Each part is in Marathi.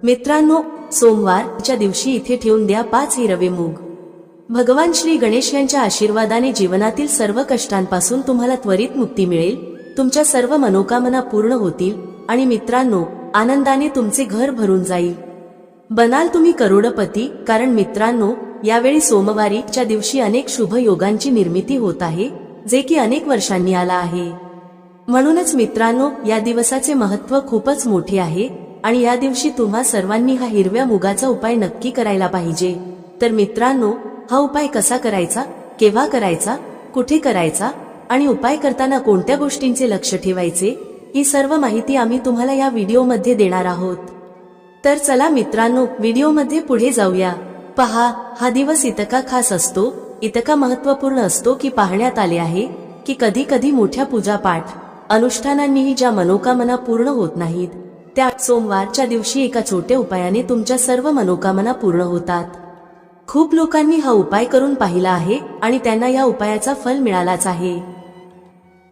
मित्रांनो, सोमवारच्या दिवशी इथे ठेवून द्या 5 हिरवे मूग. भगवान श्री गणेश यांच्या आशीर्वादाने जीवनातील सर्व कष्टांपासून तुम्हाला त्वरित मुक्ती मिळेल, तुमच्या सर्व मनोकामना पूर्ण होतील आणि मित्रांनो, आनंदाने तुमचे घर भरून जाईल. बनाल तुम्ही करोडपती. कारण मित्रांनो, यावेळी सोमवारीच्या दिवशी अनेक शुभ योगांची निर्मिती होत आहे, जे की अनेक वर्षांनी आला आहे. म्हणूनच मित्रांनो, या दिवसाचे महत्त्व खूपच मोठे आहे आणि या दिवशी तुम्हा सर्वांनी हा हिरव्या मुगाचा उपाय नक्की करायला पाहिजे. तर मित्रांनो, हा उपाय कसा करायचा, केव्हा करायचा, कुठे करायचा आणि उपाय करताना कोणत्या गोष्टींचे लक्ष ठेवायचे, ही सर्व माहिती आम्ही तुम्हाला या व्हिडिओमध्ये देणार आहोत. तर चला मित्रांनो, व्हिडिओमध्ये पुढे जाऊया. पहा, हा दिवस इतका खास असतो, इतका महत्त्वपूर्ण असतो की पाहण्यात आले आहे की कधी कधी मोठ्या पूजापाठ अनुष्ठानांनीही ज्या मनोकामना पूर्ण होत नाहीत, त्या सोमवारच्या दिवशी एका छोट्या उपायाने तुमच्या सर्व मनोकामना पूर्ण होतात. खूप लोकांनी हा उपाय करून पाहिला आहे आणि त्यांना या उपायाचा फल मिळालाच आहे.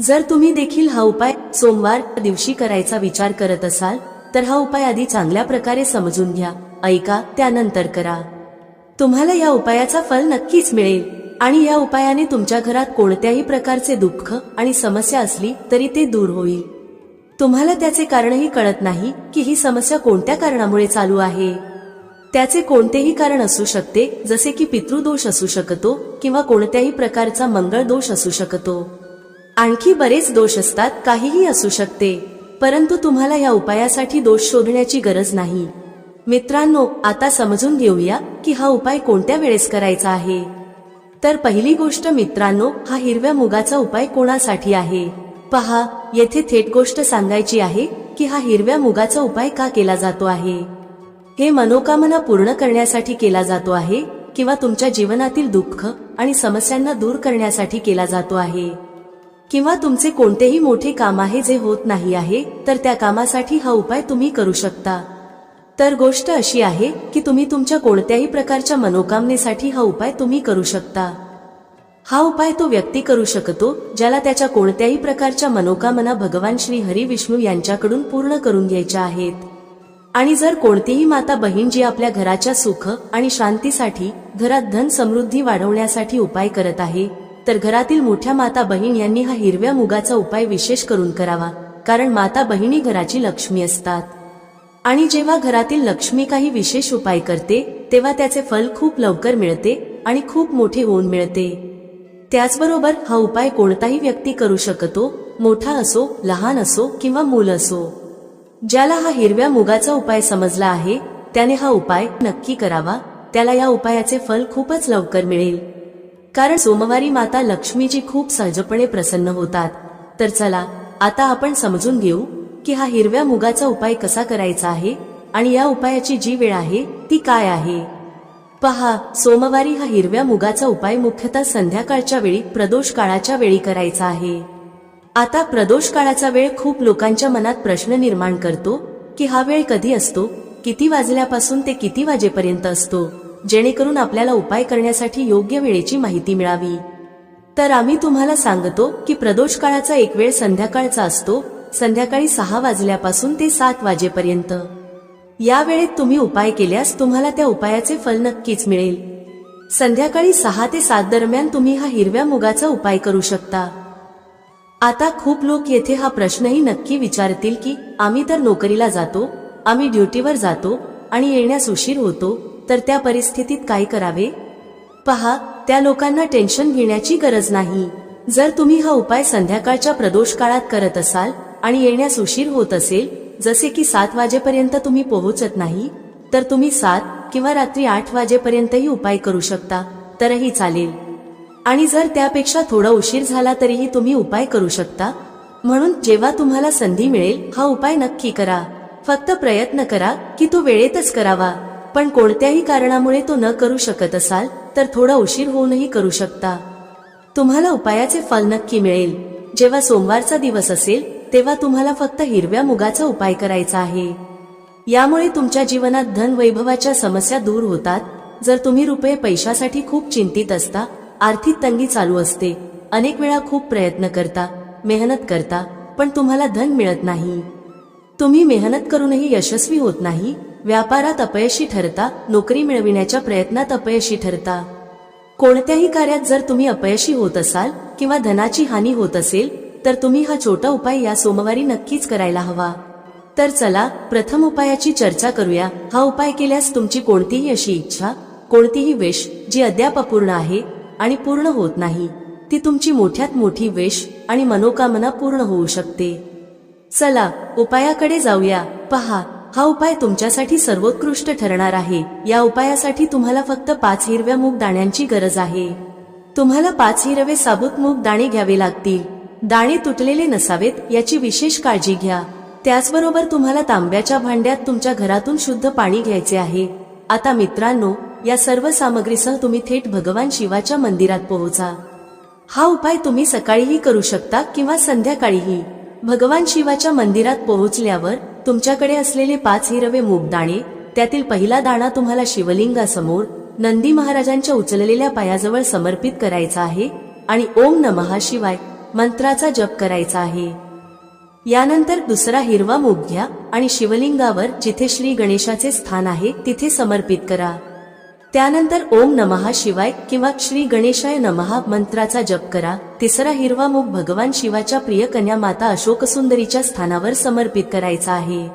जर तुम्ही देखील हा उपाय सोमवार दिवशी करायचा विचार करत असाल तर हा उपाय आधी चांगल्या प्रकारे समजून घ्या, ऐका, त्यानंतर करा. तुम्हाला या उपायाचा फल नक्कीच मिळेल आणि या उपायाने तुमच्या घरात कोणत्याही प्रकारचे दुःख आणि समस्या असली तरी ते दूर होईल. तुम्हाला त्याचे कारणही कळत नाही की ही समस्या कोणत्या कारणामुळे चालू आहे. त्याचे कोणतेही कारण असू शकते, जसे की पितृदोष असू शकतो किंवा कोणत्याही प्रकारचा मंगळ दोष असू शकतो. आणखी बरेच दोष असतात, काहीही असू शकते. परंतु तुम्हाला या उपायासाठी दोष शोधण्याची गरज नाही. मित्रांनो, आता समजून घेऊया की हा उपाय कोणत्या वेळेस करायचा आहे. तर पहिली गोष्ट मित्रांनो, हा हिरव्या मुगाचा उपाय कोणासाठी आहे. पहा, येथे थेट गोष्ट सांगायची आहे की हा हिरव्या मुगाचा उपाय का केला जातो आहे. हे मनोकामना पूर्ण करण्यासाठी केला जातो आहे किंवा तुमच्या जीवनातील दुःख आणि समस्यांना दूर करण्यासाठी केला जातो आहे, किंवा तुमचे कोणतेही मोठे काम आहे जे होत नाही आहे, तर त्या कामासाठी हा उपाय तुम्ही करू शकता. तर गोष्ट अशी आहे की तुम्ही तुमच्या कोणत्याही प्रकारच्या मनोकामनेसाठी हा उपाय तुम्ही करू शकता. हा उपाय तो व्यक्ती करू शकतो ज्याला त्याच्या कोणत्याही प्रकारच्या मनोकामना भगवान श्री हरी विष्णू यांच्याकडून पूर्ण करून घ्यायच्या आहेत. आणि जर कोणतीही माता बहीण जी आपल्या घराच्या सुख आणि शांतीसाठी, घरात धन समृद्धी वाढवण्यासाठी उपाय करत आहे, तर घरातील मोठ्या माता बहीण यांनी हा हिरव्या मुगाचा उपाय विशेष करून करावा. कारण माता बहिणी घराची लक्ष्मी असतात आणि जेव्हा घरातील लक्ष्मी काही विशेष उपाय करते तेव्हा त्याचे फल खूप लवकर मिळते आणि खूप मोठे होऊन मिळते. त्याचबरोबर हा उपाय कोणताही व्यक्ती करू शकतो, मोठा असो, लहान असो किंवा मूल असो. ज्याला हा हिरव्या मुगाचा उपाय समजला आहे त्याने हा उपाय नक्की करावा. त्याला या उपायाचे फल खूपच लवकर मिळेल. कारण सोमवारी माता लक्ष्मीजी खूप सहजपणे प्रसन्न होतात. तर चला, आता आपण समजून घेऊ की हा हिरव्या मुगाचा उपाय कसा करायचा आहे आणि या उपायाची जी वेळ आहे ती काय आहे. पहा, सोमवारी हा हिरव्या मुगाचा उपाय मुख्यतः संध्याकाळच्या वेळी, प्रदोष काळाच्या वेळी करायचा आहे. आता प्रदोष काळाचा वेळ खूप लोकांच्या मनात प्रश्न निर्माण करतो की हा वेळ कधी असतो, किती वाजल्यापासून ते किती वाजेपर्यंत असतो, जेणेकरून आपल्याला उपाय करण्यासाठी योग्य वेळेची माहिती मिळावी. तर आम्ही तुम्हाला सांगतो की प्रदोष काळाचा एक वेळ संध्याकाळचा असतो, संध्याकाळी 6 वाजल्यापासून ते 7 वाजेपर्यंत. या वेळेत तुम्ही उपाय केल्यास तुम्हाला त्या उपायाचे फल नक्कीच मिळेल. संध्याकाळी 6 ते 7 दरम्यान तुम्ही हा हिरव्या मुगाचा उपाय करू शकता. आता खूप लोक येथे हा प्रश्नही नक्की विचारतील की आम्ही तर नोकरीला जातो, आम्ही ड्युटीवर जातो आणि येण्यास उशीर होतो, तर त्या परिस्थितीत काय करावे. पहा, त्या लोकांना टेन्शन घेण्याची गरज नाही. जर तुम्ही हा उपाय संध्याकाळच्या प्रदोष काळात करत असाल आणि येण्यास उशीर होत असेल, जसे की 7 वाजेपर्यंत तुम्ही पोहोचत नाही, तर तुम्ही 7 किंवा रात्री 8 वाजेपर्यंतही उपाय करू शकता, तरही चालेल. आणि जर त्यापेक्षा थोडा उशीर झाला तरीही तुम्ही उपाय करू शकता. म्हणून जेव्हा तुम्हाला संधी मिळेल हा उपाय नक्की करा. फक्त प्रयत्न करा की तो वेळेतच करावा. पण कोणत्याही कारणामुळे तो न करू शकत असाल तर थोडा उशीर होऊनही करू शकता. तुम्हाला उपायाचे फल नक्की मिळेल. जेव्हा सोमवारचा दिवस असेल तेव्हा तुम्हाला फक्त हिरव्या मुगाचा उपाय करायचा आहे. यामुळे तुमच्या जीवनात धन वैभवाच्या समस्या दूर होतात. जर तुम्ही रुपये पैशासाठी खूप चिंतित असता, आर्थिक तंगी चालू असते, अनेक वेळा खूप प्रयत्न करता, मेहनत करता, पण तुम्हाला धन मिळत नाही, तुम्ही मेहनत करूनही यशस्वी होत नाही, व्यापारात अपयशी ठरता, नोकरी मिळविण्याच्या प्रयत्नात अपयशी ठरता. कोणत्याही कार्यात जर तुम्ही अपयशी होत असाल किंवा धनाची हानी होत असेल तर तुम्ही हा छोटा उपाय या सोमवारी नक्कीच करायला हवा. तर चला प्रथम उपायाची चर्चा करूया. हा उपाय केल्यास तुमची कोणतीही अशी इच्छा, कोणतीही विश जी अद्याप अपूर्ण आहे आणि पूर्ण होत नाही, ती तुमची मोठ्यात मोठी विश आणि मनोकामना पूर्ण होऊ शकते. चला उपायाकडे जाऊया. पहा, हा उपाय तुमच्यासाठी सर्वोत्कृष्ट ठरणार आहे. या उपायासाठी तुम्हाला फक्त 5 हिरव्या मूग दाण्यांची गरज आहे. तुम्हाला 5 हिरवे साबूत मूग दाणे घ्यावे लागतील. दाणे तुटलेले नसावेत याची विशेष काळजी घ्या. त्याचबरोबर तुम्हाला तांब्याच्या भांड्यात तुमच्या घरातून शुद्ध पाणी घ्यायचे आहे. आता मित्रांनो, या सर्व सामग्रीसह तुम्ही थेट भगवान शिवाच्या मंदिरात पोहोचा. हा उपाय तुम्ही सकाळीही करू शकता किंवा संध्याकाळीही. भगवान शिवाच्या मंदिरात पोहोचल्यावर तुमच्याकडे असलेले 5 हिरवे मूग दाणे, त्यातील पहिला दाणा तुम्हाला शिवलिंगासमोर नंदी महाराजांच्या उचललेल्या पायाजवळ समर्पित करायचा आहे आणि ओम नमः शिवाय मंत्राचा जप करायचा आहे. यानंतर दुसरा हिरवा मूग घ्या आणि शिवलिंगावर जिथे श्री गणेशाचे स्थान आहे तिथे समर्पित करा. त्यानंतर ओम नमः शिवाय किंवा श्री गणेशाय नमः मंत्राचा जप करा. तिसरा हिरवा मूग भगवान शिवाच्या प्रिय कन्या माता अशोकसुंदरीच्या स्थानावर समर्पित करायचा आहे.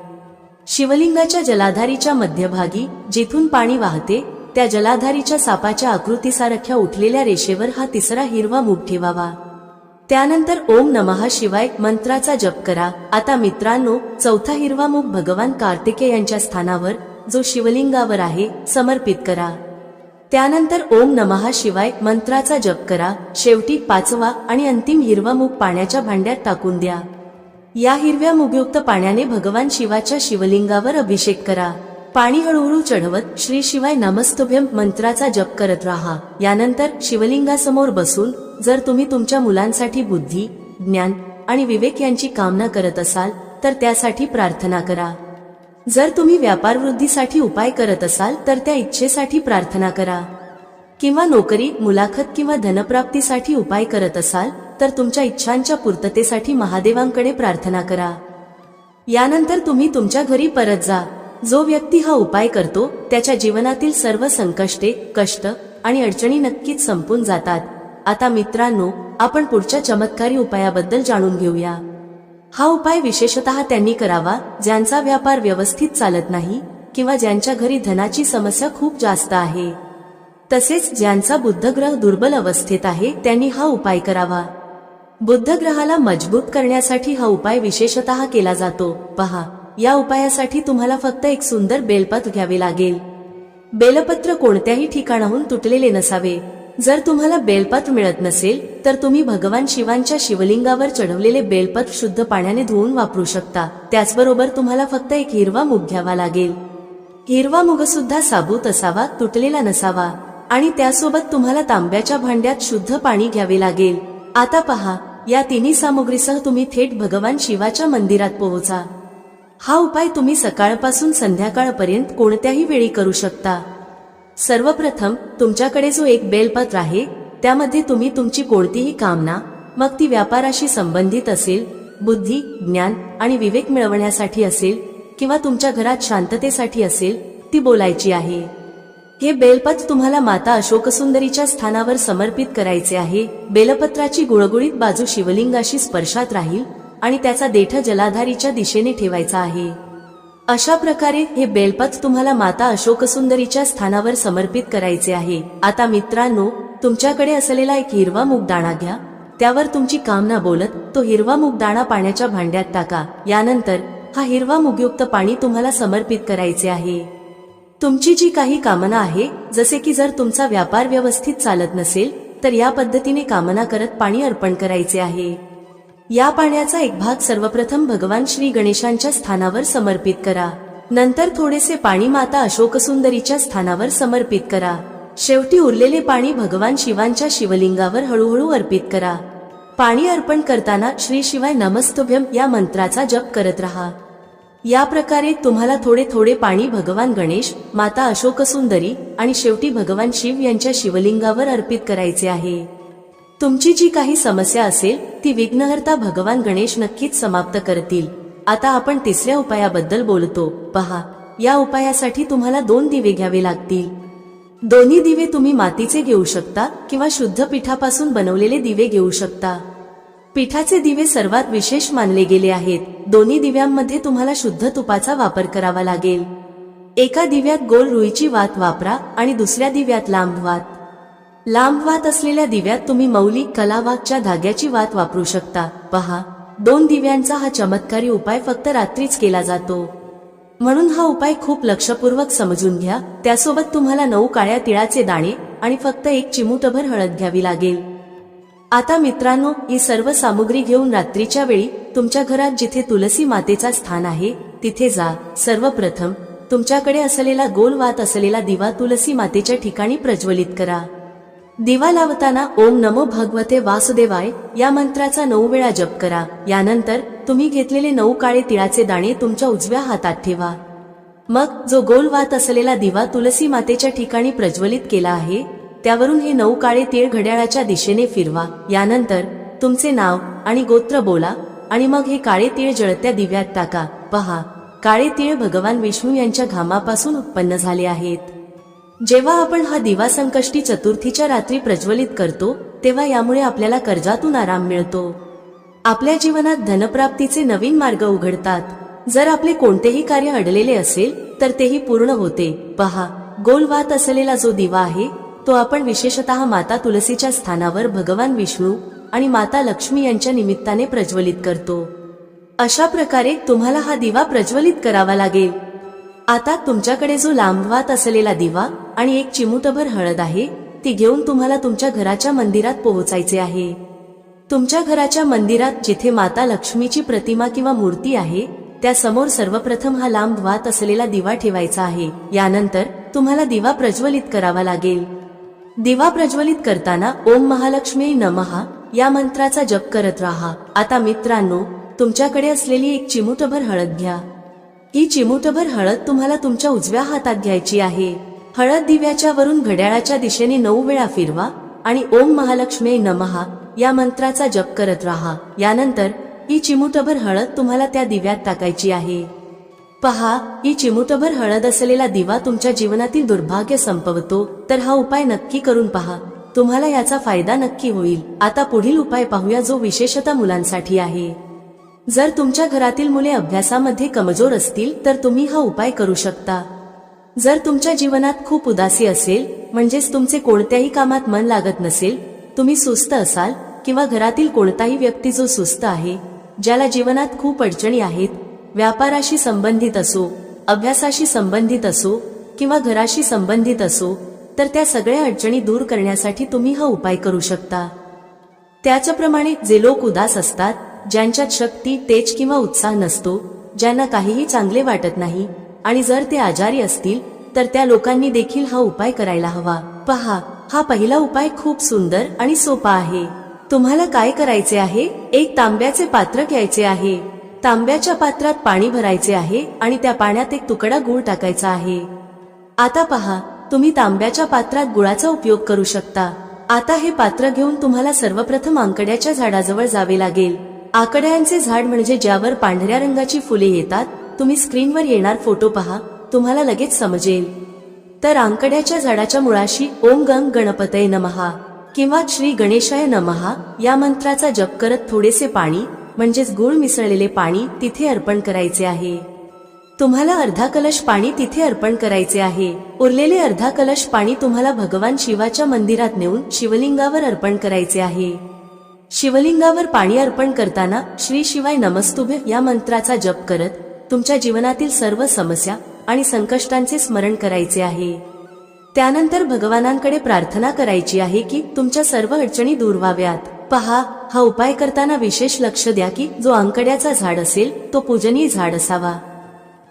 शिवलिंगाच्या जलाधारीच्या मध्यभागी जिथून पाणी वाहते त्या जलाधारीच्या सापाच्या आकृतीसारख्या उठलेल्या रेषेवर हा तिसरा हिरवा मूग ठेवावा. त्यानंतर ओम नमः शिवाय मंत्राचा जप करा. आता मित्रांनो, चौथा हिरवा मूग भगवान कार्तिकेय यांच्या स्थानावर जो शिवलिंगावर आहे समर्पित करा. त्यानंतर ओम नमः शिवाय मंत्राचा जप करा. शेवटी 5वा आणि अंतिम हिरवा मूग पाण्याच्या भांड्यात टाकून द्या. या हिरव्या मूगयुक्त पाण्याने भगवान शिवाच्या शिवलिंगावर अभिषेक करा. पाणी हळूहळू चढवत श्री शिवाय नमस्तुभ्यम मंत्राचा जप करत राहा. यानंतर शिवलिंगासमोर बसून जर तुम्ही तुमच्या मुलांसाठी बुद्धी, ज्ञान आणि विवेक यांची कामना करत असाल तर त्यासाठी प्रार्थना करा. जर तुम्ही व्यापार वृद्धीसाठी उपाय करत असाल तर त्या इच्छेसाठी प्रार्थना करा. किंवा नोकरी, मुलाखत किंवा धनप्राप्तीसाठी उपाय करत असाल तर तुमच्या इच्छांच्या पूर्ततेसाठी महादेवांकडे प्रार्थना करा. यानंतर तुम्ही तुमच्या घरी परत जा. जो व्यक्ती हा उपाय करतो त्याच्या जीवनातील सर्व संकष्टे, कष्ट आणि अडचणी नक्कीच संपून जातात. आता मित्रांनो, आपण पुढच्या चमत्कारी उपायाबद्दल जाणून घेऊया. हा उपाय विशेषतः त्यांनी करावा ज्यांचा व्यापार व्यवस्थित चालत नाही किंवा ज्यांच्या घरी धनाची समस्या खूप जास्त आहे. तसेच ज्यांचा बुधग्रह दुर्बल अवस्थेत आहे त्यांनी हा उपाय करावा. बुधग्रहाला मजबूत करण्यासाठी हा उपाय विशेषतः केला जातो. पहा, या उपायासाठी तुम्हाला फक्त एक सुंदर बेलपत्र घ्यावे लागेल. बेलपत्र कोणत्याही ठिकाणाहून तुटलेले नसावे. जर तुम्हाला बेलपत्र मिळत नसेल तर तुम्ही भगवान शिवांच्या शिवलिंगावर चढवलेले बेलपत्र शुद्ध पाण्याने धुवून वापरू शकता. त्याचबरोबर तुम्हाला फक्त एक हिरवा मूग घ्यावा लागेल. हिरवा मूग सुद्धा साबूत असावा, तुटलेला नसावा आणि त्यासोबत तुम्हाला तांब्याच्या भांड्यात शुद्ध पाणी घ्यावे लागेल. आता पहा, या तिन्ही सामुग्रीसह तुम्ही थेट भगवान शिवाच्या मंदिरात पोहोचा. हा उपाय तुम्ही सकाळपासून संध्याकाळपर्यंत कोणत्याही वेळी करू शकता. सर्वप्रथम तुमच्याकडे जो एक बेलपत्र आहे त्यामध्ये तुम्ही तुमची कोणतीही कामना, मग ती व्यापाराशी संबंधित असेल, बुद्धी, ज्ञान आणि विवेक मिळवण्यासाठी असेल किंवा तुमच्या घरात शांततेसाठी असेल, ती बोलायची आहे. हे बेलपत्र तुम्हाला माता अशोकसुंदरीच्या स्थानावर समर्पित करायचे आहे. बेलपत्राची गुळगुळीत बाजू शिवलिंगाशी स्पर्शात राहील आणि त्याचा देठ जलाधारीच्या दिशेने ठेवायचा आहे. अशा प्रकारे हे बेलपत्र तुम्हाला माता अशोकसुंदरीच्या स्थानावर समर्पित करायचे आहे. आता मित्रांनो, तुमच्याकडे असलेला एक हिरवा मूग दाणा घ्या. त्यावर तुमची कामना बोलत तो हिरवा मूग दाणा पाण्याच्या भांड्यात टाका. यानंतर हा हिरवा मूगयुक्त पाणी तुम्हाला समर्पित करायचे आहे. तुमची जी काही कामना आहे, जसे की जर तुमचा व्यापार व्यवस्थित चालत नसेल तर या पद्धतीने कामना करत पाणी अर्पण करायचे आहे. या पाण्याचा एक भाग सर्वप्रथम भगवान श्री गणेशांच्या स्थानावर समर्पित करा. नंतर थोडेसे पाणी माता अशोकसुंदरीच्या स्थानावर समर्पित करा. शेवटी उरलेले पाणी भगवान शिवांच्या शिवलिंगावर हळूहळू अर्पित करा. पाणी अर्पण करताना श्री शिवाय नमस्तुभ्यम या मंत्राचा जप करत रहा. या प्रकारे तुम्हाला थोडे थोडे पाणी भगवान गणेश, माता अशोकसुंदरी आणि शेवटी भगवान शिव यांच्या शिवलिंगावर अर्पित करायचे आहे. तुमची जी काही समस्या असेल ती विघ्नहर्ता भगवान गणेश नक्कीच समाप्त करतील. आता आपण तिसऱ्या उपायाबद्दल बोलतो. पहा, या उपायासाठी तुम्हाला 2 दिवे घ्यावे लागतील. दोन्ही दिवे तुम्ही मातीचे घेऊ शकता किंवा शुद्ध पिठापासून बनवलेले दिवे घेऊ शकता. पिठाचे दिवे सर्वात विशेष मानले गेले आहेत. दोन्ही दिव्यांमध्ये तुम्हाला शुद्ध तुपाचा वापर करावा लागेल. एका दिव्यात गोल रुईची वात वापरा आणि दुसऱ्या दिव्यात लांब वात. लांब वात असलेल्या दिव्यात तुम्ही मौली कलावाच्या धाग्याची वात वापरू शकता. पहा, 2 दिव्यांचा हा चमत्कारी उपाय फक्त रात्रीच केला जातो, म्हणून हा उपाय खूप लक्षपूर्वक समजून घ्या. त्यासोबत तुम्हाला 9 काळ्या तिळाचे दाणे आणि फक्त 1 चिमूटभर हळद घ्यावी लागेल. आता मित्रांनो, ही सर्व सामुग्री घेऊन रात्रीच्या वेळी तुमच्या घरात जिथे तुलसी मातेचा स्थान आहे तिथे जा. सर्वप्रथम तुमच्याकडे असलेला गोल वात असलेला दिवा तुलसी मातेच्या ठिकाणी प्रज्वलित करा. दिवा लावताना ओम नमो भगवते वासुदेवाय या मंत्राचा 9 वेळा जप करा. यानंतर तुम्ही घेतलेले 9 काळे तिळाचे दाणे तुमच्या उजव्या हातात ठेवा. मग जो गोल वात असलेला दिवा तुलसी मातेच्या ठिकाणी प्रज्वलित केला आहे त्यावरून हे 9 काळे तीळ घड्याळाच्या दिशेने फिरवा. यानंतर तुमचे नाव आणि गोत्र बोला आणि मग हे काळे तीळ जळत्या दिव्यात टाका. पहा, काळे तीळ भगवान विष्णू यांच्या घामापासून उत्पन्न झाले आहेत. जेव्हा आपण हा दिवा संकष्टी चतुर्थीच्या रात्री प्रज्वलित करतो तेव्हा यामुळे आपल्याला कर्जातून आराम मिळतो. आपल्या जीवनात धनप्राप्तीचे नवीन मार्ग उघडतात. जर आपले कोणतेही कार्य अडलेले असेल तर तेही पूर्ण होते. पहा, गोल वात असलेला जो दिवा आहे तो आपण विशेषतः माता तुलसीच्या स्थानावर भगवान विष्णू आणि माता लक्ष्मी यांच्या निमित्ताने प्रज्वलित करतो. अशा प्रकारे तुम्हाला हा दिवा प्रज्वलित करावा लागेल. आता तुमच्याकडे जो लांबवात असलेला दिवा आणि 1 चिमूटभर हळद आहे ती घेऊन तुम्हाला तुमच्या घराच्या मंदिरात पोहोचायचे आहे. तुमच्या घराच्या मंदिरात जिथे माता लक्ष्मीची प्रतिमा किंवा मूर्ती आहे त्यासमोर सर्वप्रथम हा लांब वात असलेला दिवा ठेवायचा आहे. यानंतर तुम्हाला दिवा प्रज्वलित करावा लागेल. दिवा प्रज्वलित करताना ओम महालक्ष्मी नमः या मंत्राचा जप करत राहा. आता मित्रांनो, तुमच्याकडे असलेली 1 चिमूटभर हळद घ्या. ही चिमूटभर हळद तुम्हाला तुमच्या उजव्या हातात घ्यायची आहे. हळद दिव्याच्या वरून घड्याळाच्या दिशेने 9 वेळा फिरवा आणि ओम महालक्ष्मी नमः या मंत्राचा जप करत राहा. यानंतर ही चिमूटभर हळद तुम्हाला त्या दिव्यात टाकायची आहे. पहा, ही चिमूटभर हळद असलेला दिवा तुमच्या जीवनातील दुर्भाग्य संपवतो. तर हा उपाय नक्की करून पहा, तुम्हाला याचा फायदा नक्की होईल. आता पुढील उपाय पाहूया जो विशेषतः मुलांसाठी आहे. जर तुमच्या घरातील मुले अभ्यासामध्ये कमजोर असतील तर तुम्ही हा उपाय करू शकता. जर तुमच्या जीवनात खूप उदासी असेल, म्हणजेच तुमचे कोणत्याही कामात मन लागत नसेल, तुम्ही सुस्त असाल किंवा घरातील कोणताही व्यक्ती जो सुस्त आहे, ज्याला जीवनात खूप अडचणी आहेत, व्यापाराशी संबंधित असो, अभ्यासाशी संबंधित असो किंवा घराशी संबंधित असो, तर त्या सगळ्या अडचणी दूर करण्यासाठी तुम्ही हा उपाय करू शकता. त्याचप्रमाणे जे लोक उदास असतात, ज्यांच्यात शक्ती, तेज किंवा उत्साह नसतो, ज्यांना काहीही चांगले वाटत नाही आणि जर ते आजारी असतील तर त्या लोकांनी देखील हा उपाय करायला हवा. पहा, हा पहिला उपाय खूप सुंदर आणि सोपा आहे. तुम्हाला काय करायचे आहे? 1 तांब्याचे पात्र घ्यायचे आहे. तांब्याच्या पात्रात पाणी भरायचे आहे आणि त्या पाण्यात 1 तुकडा गूळ टाकायचा आहे. आता पहा, तुम्ही तांब्याच्या पात्रात गुळाचा उपयोग करू शकता. आता हे पात्र घेऊन तुम्हाला सर्वप्रथम आंकड्याच्या झाडाजवळ जावे लागेल. आकड्यांचे झाड म्हणजे ज्यावर पांढऱ्या रंगाची फुले येतात. तुम्ही स्क्रीनवर येणार फोटो पहा, तुम्हाला लगेच समजेल. तर आंकड्याच्या झाडाच्या मुळाशी ओम गंग गणपतये नमः किंवा श्री गणेशाय नमः या मंत्राचा जप करत थोडेसे पाणी म्हणजेच गूळ मिसळलेले पाणी तिथे अर्पण करायचे आहे. तुम्हाला अर्धा कलश पाणी तिथे अर्पण करायचे आहे. उरलेले अर्धा कलश पाणी तुम्हाला भगवान शिवाच्या मंदिरात नेऊन शिवलिंगावर अर्पण करायचे आहे. शिवलिंगावर पाणी अर्पण करताना श्री शिवाय नमस्तुभ्य या मंत्राचा जप करत तुमच्या जीवनातील सर्व समस्या आणि संकष्टांचे स्मरण करायचे आहे. त्यानंतर भगवानांकडे प्रार्थना करायची आहे की तुमच्या सर्व अडचणी दूर व्हाव्यात. पहा, हा उपाय करताना विशेष लक्ष द्या की जो आंकड्याचा झाड असेल तो पूजनीय झाड असावा.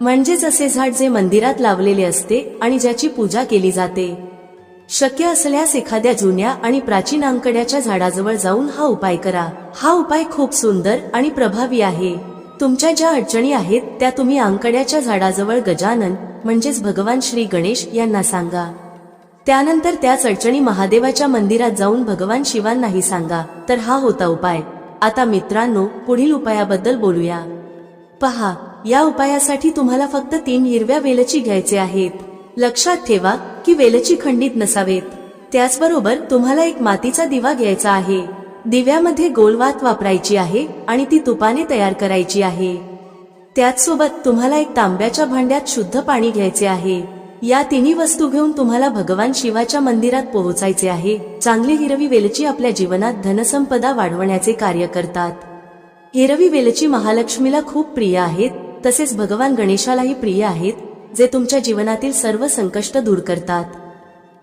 म्हणजेच असे झाड जे मंदिरात लावलेले असते आणि ज्याची पूजा केली जाते. शक्य असल्यास एखाद्या जुन्या आणि प्राचीन आंकड्याच्या झाडाजवळ जाऊन हा उपाय करा. हा उपाय खूप सुंदर आणि प्रभावी आहे. तुमच्या ज्या अडचणी आहेत त्या तुम्ही आंकड्याच्या झाडाजवळ गजानन म्हणजेच भगवान श्री गणेश यांना सांगा. त्यानंतर त्याच अडचणी महादेवाच्या मंदिरात जाऊन भगवान शिवांनाही सांगा. तर हा होता उपाय. आता मित्रांनो, पुढील उपायाबद्दल बोलूया. पहा, या उपायासाठी तुम्हाला फक्त 3 हिरव्या वेलची घ्यायचे आहेत. लक्षात ठेवा की वेलची खंडित नसावेत. त्याचबरोबर तुम्हाला एक मातीचा दिवा घ्यायचा आहे. दिव्यामध्ये गोल वात वापरायची आहे आणि ती तुपाने तयार करायची आहे. त्याचसोबत तुम्हाला एक तांब्याच्या भांड्यात शुद्ध पाणी घ्यायचे आहे. या तिन्ही वस्तू घेऊन तुम्हाला भगवान शिवाच्या मंदिरात पोहोचायचे आहे. चांगली हिरवी वेलची आपल्या जीवनात धनसंपदा वाढवण्याचे कार्य करतात. हिरवी वेलची महालक्ष्मीला खूप प्रिय आहेत, तसेच भगवान गणेशालाही प्रिय आहेत, जे तुमच्या जीवनातील सर्व संकष्ट दूर करतात.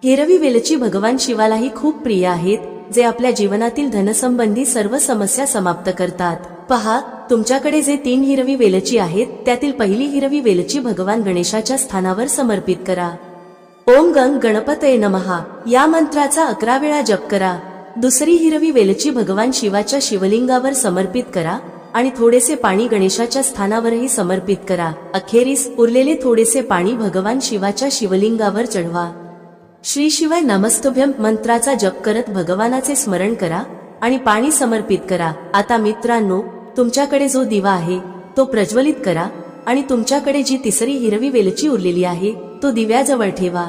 हिरवी वेलची भगवान शिवालाही खूप प्रिय आहेत, जे आपल्या जीवनातील धनसंबंधी सर्व समस्या समाप्त करतात. पहा, तुमच्याकडे जे 3 हिरवी वेलची आहेत त्यातील पहिली हिरवी वेलची भगवान गणेशाच्या स्थानावर समर्पित करा. ओम गंग गणपतये नमः या मंत्राचा 11 वेळा जप करा. दुसरी हिरवी वेलची भगवान शिवाच्या शिवलिंगावर समर्पित करा आणि थोडेसे पाणी गणेशाच्या स्थानावरही समर्पित करा. अखेरीस उरलेले थोडेसे पाणी भगवान शिवाच्या शिवलिंगावर चढवा. श्री शिवाय नमस्तुभ्यम मंत्राचा जप करत भगवानाचे स्मरण करा आणि पाणी समर्पित करा. आता मित्रांनो, तुमच्याकडे जो दिवा आहे तो प्रज्वलित करा आणि तुमच्याकडे जी तिसरी हिरवी वेलची उरलेली आहे तो दिव्याजवळ ठेवा.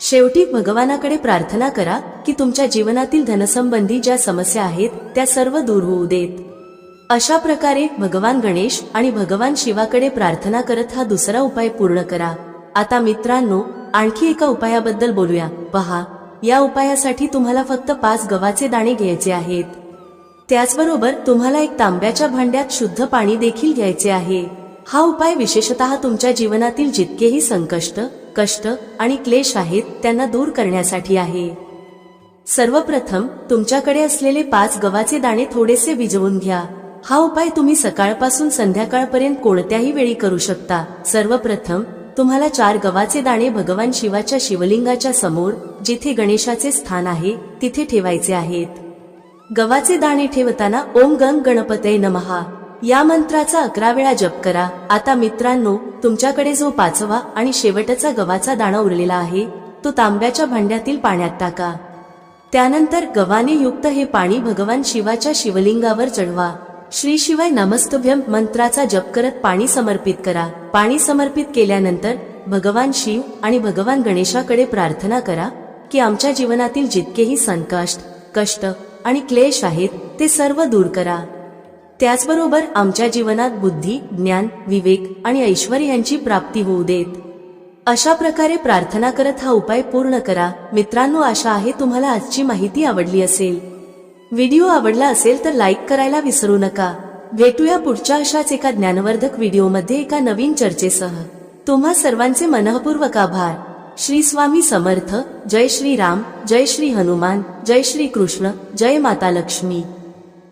शेवटी भगवानाकडे प्रार्थना करा की तुमच्या जीवनातील धनसंबंधी ज्या समस्या आहेत त्या सर्व दूर होऊ देत. अशा प्रकारे भगवान गणेश आणि भगवान शिवाकडे प्रार्थना करत हा दुसरा उपाय पूर्ण करा. आता मित्रांनो, आणखी एका उपायाबद्दल बोलूया. पहा, या उपायासाठी तुम्हाला फक्त 5 गव्हाचे दाणे घ्यायचे आहेत. त्याचबरोबर तुम्हाला एक तांब्याच्या भांड्यात शुद्ध पाणी देखील घ्यायचे आहे. हा उपाय विशेषतः तुमच्या जीवनातील जितकेही संकष्ट, कष्ट आणि क्लेश आहेत त्यांना दूर करण्यासाठी आहे. सर्वप्रथम तुमच्याकडे असलेले 5 गव्हाचे दाणे थोडेसे भिजवून घ्या. हा उपाय तुम्ही सकाळपासून संध्याकाळपर्यंत कोणत्याही वेळी करू शकता. सर्वप्रथम तुम्हाला 4 गव्हाचे दाणे भगवान शिवाच्या शिवलिंगाच्या समोर, जिथे गणेशाचे स्थान आहे, तिथे ठेवायचे आहेत. गव्हाचे दाणे ठेवताना ओम गंग गणपतये नमः या मंत्राचा 11 वेळा जप करा. आता मित्रांनो, तुमच्याकडे जो 5वा आणि शेवटचा गव्हाचा दाणा उरलेला आहे तो तांब्याच्या भांड्यातील पाण्यात टाका. त्यानंतर गव्हाने युक्त हे पाणी भगवान शिवाच्या शिवलिंगावर चढवा. श्री शिवाय नमस्तुभ्यम मंत्राचा जप करत पाणी समर्पित करा. पाणी समर्पित केल्यानंतर भगवान शिव आणि भगवान गणेशाकडे प्रार्थना करा की आमच्या जीवनातील जितकेही संकष्ट, कष्ट आणि क्लेश आहेत ते सर्व दूर करा. त्याचबरोबर आमच्या जीवनात बुद्धी, ज्ञान, विवेक आणि ऐश्वर्य यांची प्राप्ती होऊ देत. अशा प्रकारे प्रार्थना करत हा उपाय पूर्ण करा. मित्रांनो, आशा आहे तुम्हाला आजची माहिती आवडली असेल. व्हिडिओ आवडला असेल तर लाईक करायला विसरू नका. भेटूया पुढच्या अशाच एका ज्ञानवर्धक व्हिडिओमध्ये एका नवीन चर्चेसह. तुम्हा सर्वांचे मनःपूर्वक आभार. श्री स्वामी समर्थ. जय श्री राम, जय श्री हनुमान, जय श्री कृष्ण, जय माता लक्ष्मी.